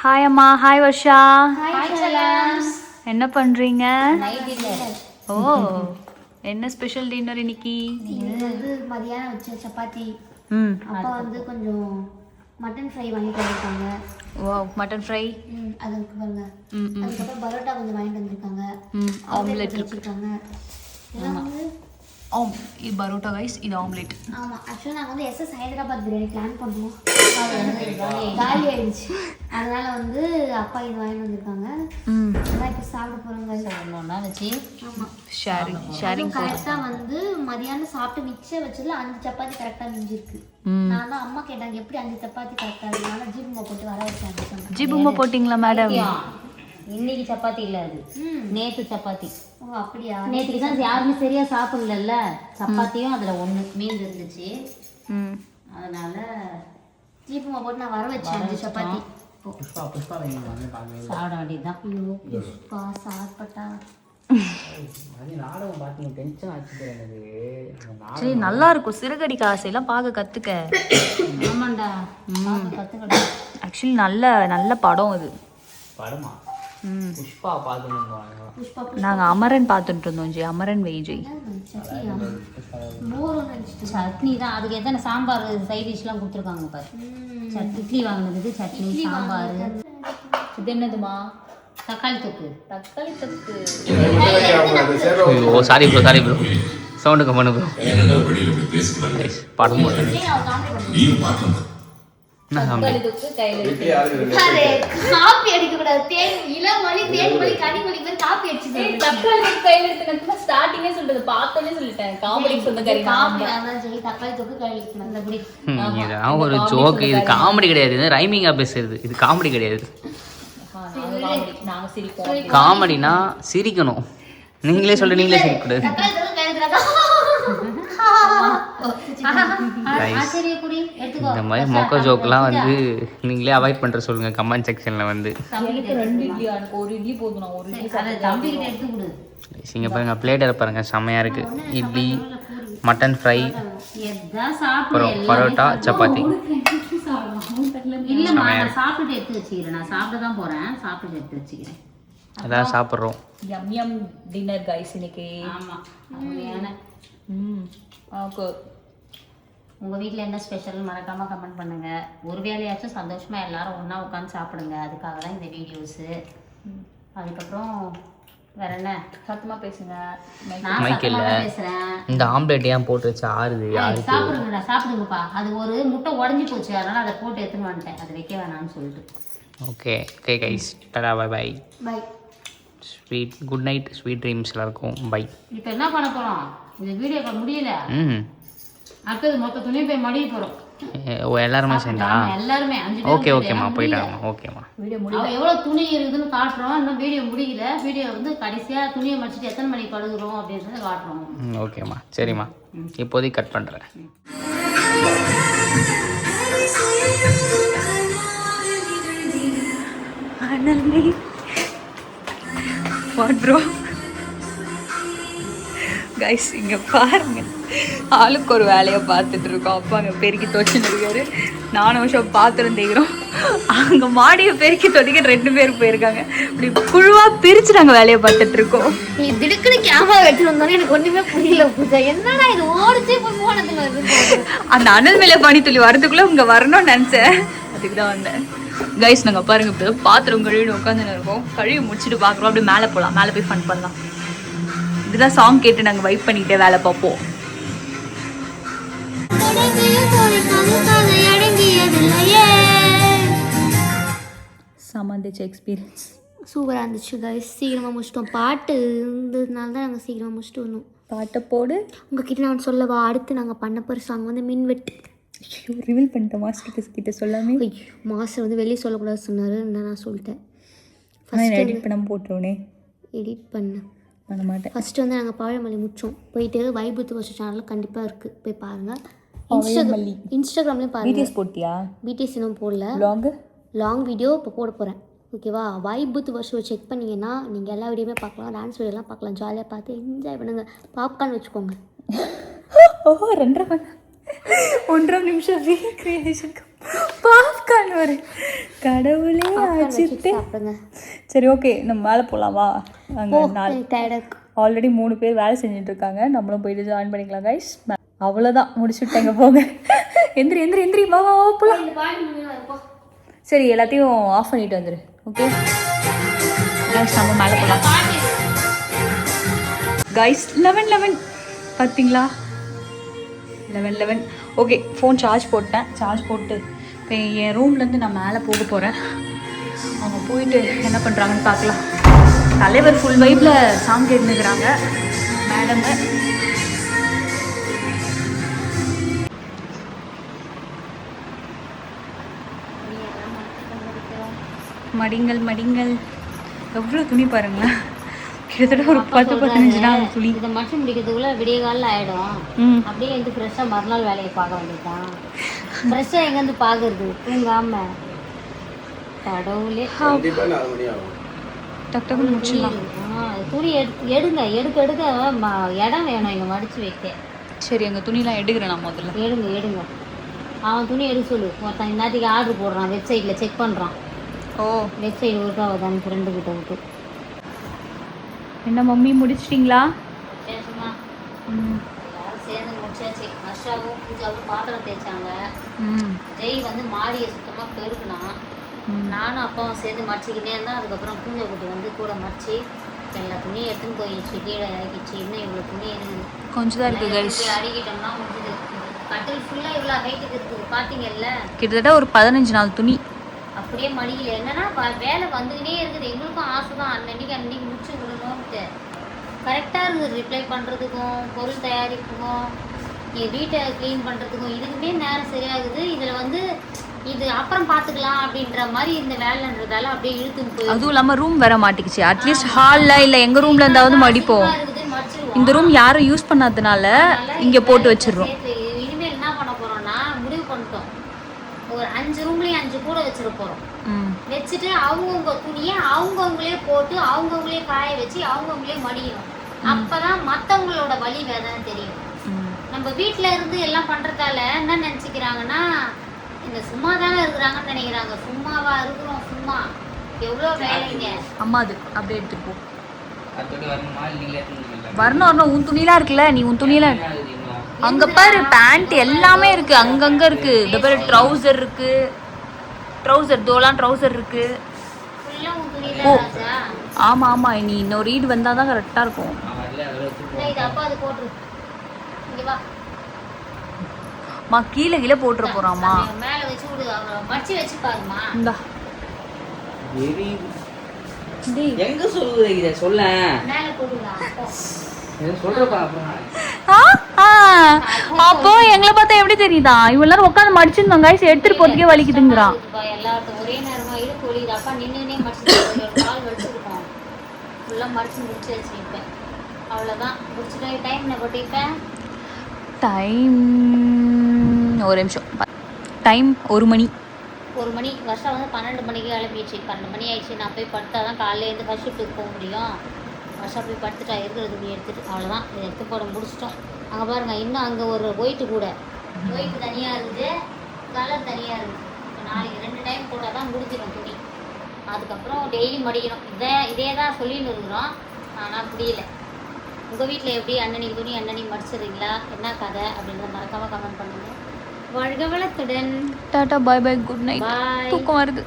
Hi அம்மா. Hi Varsha. Hi செல்லம்ஸ். என்ன பண்றீங்க? Night dinner. ஓ, என்ன ஸ்பெஷல் டின்னர் இன்னைக்கு? இது மதியானம் வச்ச சப்பாத்தி. அப்பா வந்து கொஞ்சம் மட்டன் ஃப்ரை வாங்கிட்டு வந்திருக்காங்க. Wow, mutton fry. அதுக்கு பாருங்க. அதுக்கப்புறம் பரோட்டா கொஞ்சம் வாங்கிட்டு வந்திருக்காங்க. ஆம்லெட் வச்சிருக்காங்க. இதெல்லாம் வந்து இது பரோட்டா கைஸ், இது ஆம்லெட். ஆமாம், ஆக்சுவலாக நாங்கள் வந்து எஸ்எஸ் ஹைதராபாத் பிரியாணி பிளான் பண்ணோம். காலி ஆயிடுச்சு. அதனால வந்து அப்பா இது வாங்கிட்டு வந்திருக்காங்க. அதான் இப்போ சாப்பிட போகிறோங்க. ஒன்றா வச்சு ஆமாம் ஷேரிங் கரெக்டாக வந்து மதியானம் சாப்பிட்டு மிச்சம் வச்சதுல 5 சப்பாத்தி கரெக்டாக மிஞ்சிருக்கு. நான் தான் அம்மா கேட்டாங்க எப்படி 5 சப்பாத்தி கரெக்டாக இருக்கு. ஆனால் ஜீபுமா போட்டு வர வச்சாங்க. ஜீபுமா போட்டிங்களா மேடம்? இன்னைக்கு சப்பாத்தி இல்ல, அது நேத்து சப்பாத்தி. ஓ அப்படியா? நேற்றுக்கு தான் யாருமே சரியா சாப்பிடல. சப்பாத்தியும் அதுல ஒண்ணு மீன் இருந்துச்சு. அதனால ஜீபுமா போட்டு நான் வர வச்சேன் 5 சப்பாத்தி. சாப்பிட வேண்டியதுதான். புஷ்பா சாப்பிட்டா சரி, நல்லா இருக்கும். சிறுகடிக்க ஆசையெல்லாம் பார்க்க கத்துக்க. ஆமாண்டா, கத்துக்கடா. ஆக்சுவலி நல்ல படம் அது. படமா? புஷ்பா பார்த்துட்டு நாங்க அமரன் பார்த்துட்டு இருந்தோம். ஜி அமரன் வெய்ஜெய் சட்னி தான். அதுக்கு எத்தனை சாம்பார் சைட் டிஷ்லாம் கொடுத்துருக்காங்க பாரு. இட்லி வாங்கினதுக்கு சட்னி சாம்பார். இது என்னதுமா? தக்காளி தொக்கு. ஓ சாரி ப்ரோ சவுண்டு கம்மனு ப்ரோ. படம் போட்டு காப்பி அடிக்க கூடாது. தேன் இளமொழி தேன்மொழி கனிமொழி பேர் காப்பி அடிச்சு தக்காளி கையில எடுத்து ஸ்டார்டிங்கே சொல்றது பார்த்தோன்னே சொல்லிட்டேன். காமெடி சொந்தக்காரி காப்பி. அதான் சரி, தக்காளி தொக்கு கையில எடுத்து நல்லபடி. இதெல்லாம் ஒரு ஜோக். இது காமெடி கிடையாது, இது ரைமிங்கா பேசுறது. இது காமெடி கிடையாது. நாங்க சிரிப்போம். காமெடினா சிரிக்கணும். நீங்களே சொல்ல நீங்களே சிரிக்கக்கூடாது. தக்காளி தொக்கு கையில எடுத்துறாங்க. இந்த மாதிரி மொக்க ஜோக்கெலாம் வந்து நீங்களே அவாய்ட் பண்ணுற சொல்லுங்கள் கமெண்ட் செக்ஷனில் வந்து. இங்கே பாருங்க, பிளேட்டரை பாருங்கள், செம்மையாக இருக்குது. இட்லி, மட்டன் ஃப்ரை, அப்புறம் பரோட்டா, சப்பாத்தி. இல்லைம்மா, நான் சாப்பிட்டு எடுத்து வச்சுக்கிறேன். நான் சாப்பிட தான் போகிறேன். சாப்பிட்டு எடுத்து வச்சுக்கிறேன். அதான் சாப்பிட்றோம். யம் டின்னர் கைஸ் இன்னைக்கு. ஆமாம், அருமையான. உங்க வீட்டில் என்ன ஸ்பெஷல் மறக்காம கமெண்ட் பண்ணுங்க. ஒரு வேலையாச்சும் சந்தோஷமா எல்லாரும் ஒண்ணா உட்காந்து சாப்பிடுங்க. அதுக்காக தான் இந்த வீடியோஸு. அதுக்கப்புறம் வேற என்ன? சத்தமா பேசுங்க. நான் சத்தமா பேசுறேன். இந்த ஆம்லெட் ஏன் போட்டு வச்சு ஆறுது? சாப்பிடுங்கடா, சாப்பிடுங்கப்பா. அது ஒரு முட்டை உடஞ்சி போச்சு, அதனால அதை போட்டு எடுத்துன்னு வந்துட்டேன். அதை வைக்க வேணாம்னு சொல்லிட்டு. Okay guys, tata, bye bye. Bye. Sweet good night, sweet dreams எல்லாருக்கும் பை. இப்போ என்ன பண்ண போறோம்? இந்த வீடியோ முடியல. அடுத்தது மொத்த துணியை போய் மடிய போறோம். ஓ, எல்லாருமே சேர்ந்தா? எல்லாருமே 5 பேர். ஓகேம்மா, போயிட்டாங்க. ஓகேம்மா, வீடியோ முடியல. எவ்வளவு துணி இருக்குதுன்னு காட்டுறோம். இன்னும் வீடியோ முடியல. வீடியோ வந்து கடைசியா துணியை மடிச்சிட்டு எத்தனை மணிக்கு படுகிறோம் அப்படின்றத காட்டுறோம். ஓகேம்மா, சரிம்மா. இப்போதைக்கு கட் பண்ணுறேன். கைஸ் இங்கே பாருங்க, ஆளுக்கு ஒரு வேலையை பார்த்துட்டு இருக்கோம். அப்பா அங்கே பெருக்கி துவைச்சுன்னு இருக்காரு. நானும் வருஷம் பாத்திரம் தேய்க்கிறோம். அங்கே மாடியை பெருக்கி துவைக்க 2 பேர் போயிருக்காங்க. இப்படி குழுவாக பிரித்து நாங்கள் வேலையை பார்த்துட்டு இருக்கோம். நீ திடுக்குன்னு கேமரா எடுத்துட்டு வந்தாலும் எனக்கு ஒன்றுமே புரியல. பூஜா என்னடா இது ஓடிச்சே போய் போனதுல அந்த அனல் மேலே பனித்துளி வரதுக்குள்ளே இங்கே வரணும்னு நினச்சேன். அதுக்கு தான் வந்தேன். கைஸ் நாங்கள் பாருங்கள், இப்போ பாத்திரம் கழுவின்னு உட்காந்துன்னு இருக்கோம். கழுவி முடிச்சுட்டு பார்க்குறோம். அப்படியே மேலே போகலாம், மேலே போய் ஃபன் பண்ணலாம். இதுதான் சாங் கேட்டு நாங்கள் வைப் பண்ணிக்கிட்டே வேலை பார்ப்போம். சமந்திச்ச எக்ஸ்பீரியன்ஸ் சூப்பராக இருந்துச்சு கைஸ். சீக்கிரமாக முடிச்சிட்டோம். பாட்டு இருந்ததுனால தான் நாங்கள் சீக்கிரமாக முடிச்சுட்டு வந்தோம். பாட்டை போடு. உங்ககிட்ட நான் சொல்லவா, அடுத்து நாங்கள் பண்ண போகிற சாங் வந்து மின்வெட்டு. ரிவீல் பண்ணிட்டேன் மாஸ்டர் கிட்ட சொல்லாமே. மாஸ்டர் வந்து வெளியே சொல்லக்கூடாது சொன்னார், நான் சொல்லிட்டேன். எடிட் பண்ண போட்டுருவோனே. எடிட் பண்ண மாட்டேன். ஃபஸ்ட்டு வந்து நாங்கள் பழமொழி முடித்தோம். போயிட்டு வைபுத்து வருஷம் சேனலில் கண்டிப்பாக இருக்குது, போய் பாருங்கள். இன்ஸ்டாகிராம்லேயும் பாருங்கள். பிடிஎஸ் போட்டியா? பிடிஎஸ் இன்னும் போடல. லாங் வீடியோ இப்போ போட போகிறேன். ஓகேவா? வைபுத்து வருஷம் செக் பண்ணிங்கன்னா நீங்கள் எல்லா வீடியோமே பார்க்கலாம். டான்ஸ் வீடியோலாம் பார்க்கலாம். ஜாலியாக பார்த்து என்ஜாய் பண்ணுங்கள். பாப்கார்ன் வச்சுக்கோங்க. ஓ 2.5 நிமிஷம் ரீக்ரியேஷனுக்கு பாப்கார்ன் ஒரு கடவுளே ஆச்சிட்டு. சாப்பிடுங்க. சரி ஓகே, நம்ம மேலே போகலாமா? அங்கே டயர்டாக ஆல்ரெடி 3 பேர் வேலை செஞ்சுட்டு இருக்காங்க. நம்மளும் போயிட்டு ஜாயின் பண்ணிக்கலாம் கைஸ். அவ்வளோதான், முடிச்சுட்டாங்க போங்க. எந்திரி எந்திரி எந்திரி, வா வா போகலாம். சரி, எல்லாத்தையும் ஆஃப் பண்ணிட்டு வந்துரு. ஓகே கைஸ், நம்ம மேலே போகலாம். கைஸ் 11 பார்த்தீங்களா? 11 ஓகே. ஃபோன் சார்ஜ் போட்டேன். சார்ஜ் போட்டு இப்போ என் ரூம்லேருந்து நான் மேலே போக போகிறேன். அவங்க போயிட்டு என்ன பண்ணுறாங்கன்னு பார்க்கலாம். தலைவர் ஃபுல் வைப்பில் சாங் கேட்டுக்கிறாங்க. மேடம் மடிங்கள் மடிங்கள். எவ்வளோ துணி பாருங்களேன், கிட்டத்தட்ட ஒரு 10-15 நாள் துணி. இதை மட்டும் முடிக்கிறதுக்குள்ள விடிய காலில் ஆகிடும். அப்படியே வந்து ஃப்ரெஷ்ஷாக மறுநாள் வேலையை பார்க்க வேண்டியதுதான். ஃப்ரெஷ்ஷாக எங்கேருந்து பார்க்கறது தூங்காம? கடவுளே, டக்குன்னு முடிச்சிடலாம். துணி எடுங்க, எடுக்க இடம் வேணும் இங்கே மடித்து வைக்க. சரி, எங்கள் துணிலாம் எடுக்கிறேன் நான் முதல்ல. எடுங்க. அவன் துணி எடுக்க சொல்லு. ஒருத்தன் இந்நேரத்துக்கு ஆர்டர் போடுறான், வெப்சைட்டில் செக் பண்ணுறான். ஓ, வெப்சைட் ஒர்க் ஆகுதான் ஃப்ரெண்டு கிட்ட விட்டு. என்ன மம்மி முடிச்சிட்டிங்களா? பேசுமா, எல்லாரும் சேர்ந்து முடிச்சாச்சு. ஹர்ஷாவும் பூஜாவும் பாத்திரம் தேய்ச்சாங்க. ஜெய் வந்து மாடியை சுத்தமாக பெருக்குனான். நானும் அப்பாவும் சேர்ந்து மடிச்சிக்கிட்டே இருந்தால் அதுக்கப்புறம் பூஞ்சை குட்டி வந்து கூட மடிச்சு எல்லா துணியும் எடுத்துன்னு போயிடுச்சு. கீழே இறக்கிச்சு. இன்னும் இவ்வளோ துணி இருக்குது, கொஞ்சம் தான் இருக்குது கைஸ். அடிக்கிட்டோம்னா முடிஞ்சுது. கட்டில் ஃபுல்லாக இவ்வளோ ஹைட்டுக்கு இருக்குது பார்த்தீங்கல்ல. கிட்டத்தட்ட ஒரு 15 நாள் துணி அப்படியே மடியில். என்னன்னா வேலை வந்துக்கிட்டே இருக்குது. எங்களுக்கும் ஆசை தான் அன்னைக்கு முடிச்சு விடணும்ட்டு. கரெக்டாக இருக்குது ரிப்ளை பண்ணுறதுக்கும், பொருள் தயாரிப்புக்கும், வீட்டை க்ளீன் பண்ணுறதுக்கும் இதுக்குமே நேரம் சரியாகுது. இதில் வந்து இது அப்புறம் பார்த்துக்கலாம் அப்படின்ற மாதிரி இந்த வேலைன்றதால அப்படியே இழுத்துன்னு போய். அதுவும் இல்லாமல் ரூம் வர மாட்டேங்குச்சு. அட்லீஸ்ட் ஹாலில் இல்லை எங்கள் ரூமில் இருந்தாவது மடிப்போம். இந்த ரூம் யாரும் யூஸ் பண்ணாததுனால இங்கே போட்டு வச்சிடுறோம். இனிமேல் என்ன பண்ண போகிறோம்னா முடிவு பண்ணிட்டோம், ஒரு 5 ரூம்லேயும் 5 கூட வச்சிட போகிறோம். வச்சுட்டு அவங்கவுங்க துணியை அவங்கவுங்களே போட்டு அவங்கவுங்களே காய வச்சு அவங்கவுங்களே மடிக்கணும். அப்போதான் மற்றவங்களோட வலி வேதனை தெரியும். நம்ம வீட்டில் இருந்து எல்லாம் பண்ணுறதால என்ன நினச்சிக்கிறாங்கன்னா, இந்த சும்மா தானே இருக்கிறாங்கன்னு நினைக்கிறாங்க. சும்மாவா இருக்கிறோம்? சும்மா எவ்வளோ வேலைங்க. அம்மா அது அப்படியே எடுத்துட்டு போ. வரணும். உன் துணிலாம் இருக்குல்ல, நீ உன் துணியெல்லாம் அங்கே பாரு. பேண்ட் எல்லாமே இருக்கு, அங்கங்கே இருக்கு. இந்த பாரு, ட்ரௌசர் இருக்கு, ட்ரௌசர் தோலாம் ட்ரௌசர் இருக்கு. ஓ ஆமாம் ஆமாம், நீ இன்னொரு ரீடு வந்தால் தான் கரெக்டாக இருக்கும். அப்பா அது போட்டுரு. இங்கே வா மா, கீழே கீழே போட்டுற போறாமா? மேல வச்சு விடு, மடிச்சு வச்சு பாருமா. இந்தா எங்க சொல்லுது இத சொல்ல? மேல போடுடா. சொல்றப்பா. அப்போ எங்களை பார்த்தா எப்படி தெரியுதா? இவ்வளவு நேரம் உட்காந்து மடிச்சிருந்தோம் கைஸ், எடுத்துட்டு போறதுக்கே வலிக்குதுங்கிறான். எல்லாத்துக்கும் ஒரே நேரமா இருக்கு ஒலிது. அப்பா நின்னுனே மடிச்சு கால் வலிச்சிருக்கோம். ஃபுல்லா மடிச்சு முடிச்சு வச்சிருப்பேன். அவ்வளவுதான் முடிச்சுட்டு டைம் என்ன போட்டிருப்பேன்? டைம் ஒரு நிமிஷம். டைம் 1 மணி. 1 மணி. வருஷம் வந்து 12 மணிக்கு கிளம்பிடுச்சு. 12 மணி ஆயிடுச்சு. நான் போய் படுத்தா தான் காலையில் இருந்து ஃபர்ஸ்ட் ஷிஃப்ட்டுக்கு போக முடியும். வருஷம் போய் படுத்துட்டா இருக்கிற துணி எடுத்துட்டு. அவ்வளோதான், இதை எடுத்து போட முடிச்சிட்டோம். அங்கே பாருங்க, இன்னும் அங்கே ஒரு ஒயிட்டு கூட, ஒயிட்டு தனியாக இருக்குது, கலர் தனியாக இருக்குது. இப்போ நாளைக்கு 2 டைம் போட்டால் தான் முடிஞ்சிடும் துணி. அதுக்கப்புறம் டெய்லி மடிக்கணும். இதே தான் சொல்லின்னு இருக்கிறோம், ஆனால் முடியல. உங்கள் வீட்டில் எப்படி அன்னன்னைக்கு துணி அன்னன்னைக்கு மடிச்சிடுறீங்களா? என்ன கதை அப்படின்றத மறக்காமல் கமெண்ட் பண்ணுங்கள். வாழ்க வளத்துடன். டாடா, பாய் பாய், குட் நைட். பாய். தூக்கம் வருது.